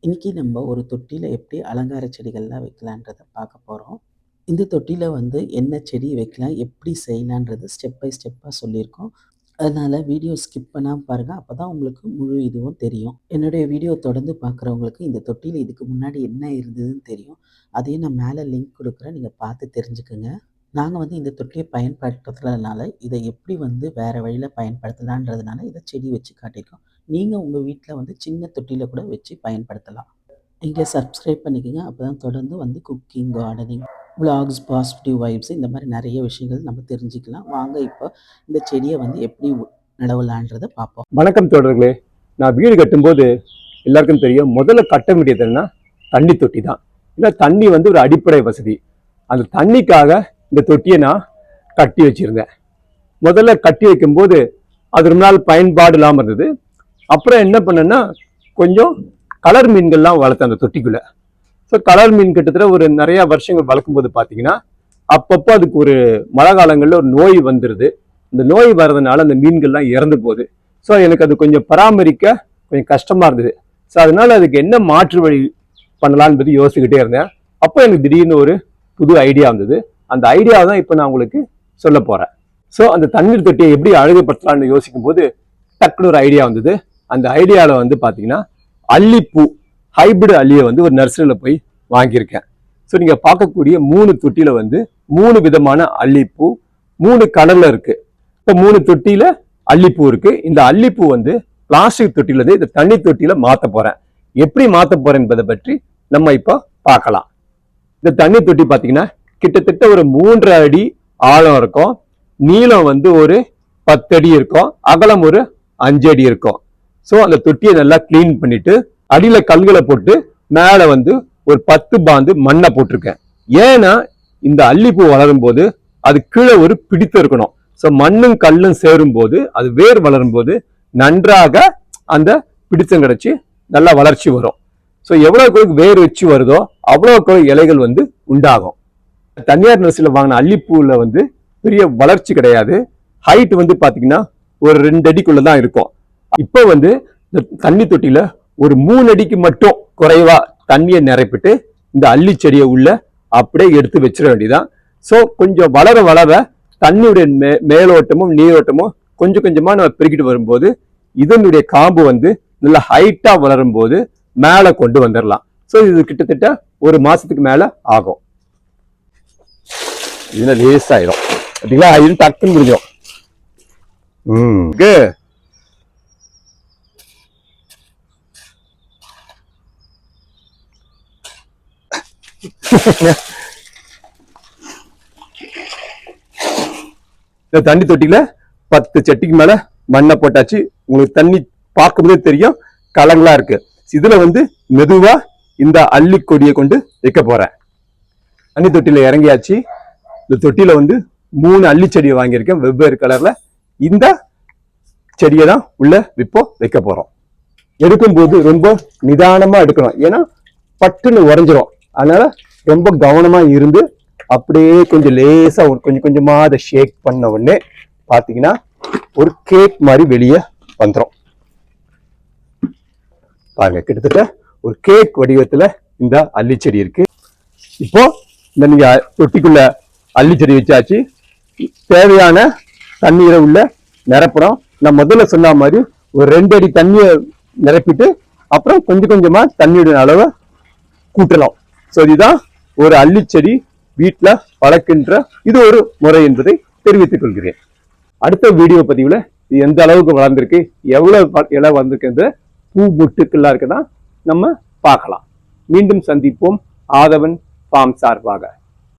இன்னைக்கு நம்ம ஒரு தொட்டியில் எப்படி அலங்கார செடிகள்லாம் வைக்கலான்றதை பார்க்க போகிறோம். இந்த தொட்டியில் என்ன செடி வைக்கலாம், எப்படி செய்யலான்றது ஸ்டெப் பை ஸ்டெப்பாக சொல்லியிருக்கோம். அதனால் வீடியோ ஸ்கிப் பண்ணாமல் பாருங்கள், அப்போ தான் உங்களுக்கு முழு இதுவும் தெரியும். என்னுடைய வீடியோ தொடர்ந்து பார்க்குறவங்களுக்கு இந்த தொட்டியில் இதுக்கு முன்னாடி என்ன இருந்ததுன்னு தெரியும். அதையும் நான் மேலே லிங்க் கொடுக்குறேன், நீங்கள் பார்த்து தெரிஞ்சுக்குங்க. நாங்கள் இந்த தொட்டியை பயன்படுத்துறதுனால இதை எப்படி வேறு வழியில் பயன்படுத்தலான்றதுனால இதை செடி வச்சு காட்டியிருக்கோம். நீங்கள் உங்கள் வீட்டில் சின்ன தொட்டியில் கூட வச்சு பயன்படுத்தலாம். எங்களை சப்ஸ்கிரைப் பண்ணிக்கோங்க, அப்போ தான் தொடர்ந்து cooking, gardening, vlogs, positive vibes இந்த மாதிரி நிறைய விஷயங்கள் நம்ம தெரிஞ்சுக்கலாம். வாங்க இப்போ இந்த செடியை எப்படி நடவலான்றதை பார்ப்போம். வணக்கம் தோழர்களே. நான் வீடு கட்டும்போது எல்லாருக்கும் தெரியும், முதல்ல கட்ட வேண்டியது என்னன்னா தண்ணி தொட்டி தான். இல்லை தண்ணி ஒரு அடிப்படை வசதி. அந்த தண்ணிக்காக இந்த தொட்டியை நான் கட்டி வச்சிருந்தேன். முதல்ல கட்டி வைக்கும்போது அது ரொம்ப நாள் பயன்பாடு இல்லாமல் இருந்தது. அப்புறம் என்ன பண்ணேன்னா கொஞ்சம் கலர் மீன்கள்லாம் வளர்த்தேன் அந்த தொட்டிக்குள்ள. ஸோ கலர் மீன் கிட்டத்தட்ட ஒரு நிறைய வருஷங்கள் வளர்க்கும் போது பார்த்தீங்கன்னா அப்பப்போ அதுக்கு ஒரு மழை காலங்களில் ஒரு நோய் வந்துடுது. இந்த நோய் வர்றதுனால அந்த மீன்கள்லாம் இறந்து போகுது. ஸோ எனக்கு அது கொஞ்சம் பராமரிக்க கொஞ்சம் கஷ்டமா இருந்தது. ஸோ அதனால அதுக்கு என்ன மாற்று வழி பண்ணலான்னு பற்றி யோசிச்சுக்கிட்டே இருந்தேன். அப்போ எனக்கு திடீர்னு ஒரு புது ஐடியா வந்தது. அந்த ஐடியாவை தான் இப்போ நான் உங்களுக்கு சொல்ல போறேன். ஸோ அந்த தண்ணீர் தொட்டியை எப்படி அழகுபடுத்தலாம்னு யோசிக்கும் போது டக்குனு ஒரு ஐடியா வந்தது. அந்த ஐடியாவில் பார்த்தீங்கன்னா அல்லிப்பூ ஹைபிரிட் அல்லியை ஒரு நர்சரியில் போய் வாங்கியிருக்கேன். ஸோ நீங்கள் பார்க்கக்கூடிய 3 தொட்டியில் 3 விதமான அல்லிப்பூ 3 கலர்ல இருக்கு. இப்போ 3 தொட்டியில அல்லிப்பூ இருக்கு. இந்த அல்லிப்பூ பிளாஸ்டிக் தொட்டியில இந்த தண்ணி தொட்டியில மாற்ற போறேன். எப்படி மாற்ற போறேன் என்பதை பற்றி நம்ம இப்போ பார்க்கலாம். இந்த தண்ணி தொட்டி பார்த்தீங்கன்னா கிட்டத்தட்ட ஒரு 3 அடி ஆழம் இருக்கும். நீளம் ஒரு 10 அடி இருக்கும். அகலம் ஒரு 5 அடி இருக்கும். ஸோ அந்த தொட்டியை நல்லா கிளீன் பண்ணிட்டு அடியில கல்களை போட்டு மேல ஒரு 10 பாந்து மண்ணை போட்டிருக்கேன். ஏன்னா இந்த அல்லிப்பூ வளரும் போது அது கீழே ஒரு பிடித்து இருக்கணும். ஸோ மண்ணும் கல்லும் சேரும் போது அது வேர் வளரும் போது நன்றாக அந்த பிடித்தம் கிடைச்சி நல்லா வளர்ச்சி வரும். ஸோ எவ்வளவுக்கு வேர் வச்சு வருதோ அவ்வளவுக்கு இலைகள் உண்டாகும். தனியார் நர்சரியில் வாங்கின அல்லிப்பூல பெரிய வளர்ச்சி கிடையாது. ஹைட் பாத்தீங்கன்னா ஒரு 2 அடிக்குள்ளதான் இருக்கும். இப்போ இந்த தண்ணி தொட்டியில ஒரு 3 அடிக்கு மட்டும் குறைவா தண்ணியை நிரப்பிட்டு இந்த அள்ளி செடியை உள்ள அப்படியே எடுத்து வச்சிட வேண்டியதான். ஸோ கொஞ்சம் வளர வளர தண்ணியுடைய மேலோட்டமும் நீரோட்டமும் கொஞ்சம் கொஞ்சமா நம்ம பெருக்கிட்டு வரும்போது இதனுடைய காம்பு நல்லா ஹைட்டா வளரும் போது மேல கொண்டு வந்துடலாம். ஸோ இது கிட்டத்தட்ட ஒரு மாசத்துக்கு மேல ஆகும். இதுல லேஸ் ஆயிரும் பார்த்தீங்களா, இது டக்குன்னு முடிஞ்சிடும். இந்த தண்ணி தொட்டியில 10 சட்டிக்கு மேல மண்ணை போட்டாச்சு. உங்களுக்கு தண்ணி பார்க்கும்போதே தெரியும் கலங்களா இருக்கு. இதுல மெதுவா இந்த அள்ளி கொடியை கொண்டு வைக்க போறேன். தண்ணி தொட்டியில இறங்கியாச்சு. இந்த தொட்டியில 3 அள்ளி செடியை வாங்கியிருக்கேன் வெவ்வேறு கலர்ல. இந்த செடியை தான் உள்ள இப்போ வைக்க போறோம். எடுக்கும்போது ரொம்ப நிதானமா எடுக்கணும், ஏன்னா பட்டுன்னு உறைஞ்சிரும். அதனால ரொம்ப கவனமா இருந்து அப்படியே கொஞ்சம் லேசா கொஞ்சம் கொஞ்சமா அதை ஷேக் பண்ண உடனே பாத்தீங்கன்னா ஒரு கேக் மாதிரி வெளியே வந்துடும். பாருங்க, கிட்டத்தட்ட ஒரு கேக் வடிவத்துல இந்த அள்ளி செடி இருக்கு. இப்போ இந்த நீங்க தொட்டிக்குள்ள அள்ளி செடி வச்சாச்சு. தேவையான தண்ணீரை உள்ள நிரப்பணும். நான் முதல்ல சொன்ன மாதிரி ஒரு 2 அடி தண்ணியை நிரப்பிட்டு அப்புறம் கொஞ்சம் கொஞ்சமா தண்ணியுடைய அளவை கூட்டலாம். ஸோ இதுதான் ஒரு அள்ளி செடி வீட்டுல வளர்க்கின்ற இது ஒரு முறை என்பதை தெரிவித்துக் கொள்கிறேன். அடுத்த வீடியோ பதிவுல இது எந்த அளவுக்கு வளர்ந்திருக்கு, எவ்வளவு இலை வந்திருக்கு, பூ முட்டுக்கள்லாம் இருக்குன்னா நம்ம பார்க்கலாம். மீண்டும் சந்திப்போம். ஆதவன் ஃபார்ம் சார்பாக.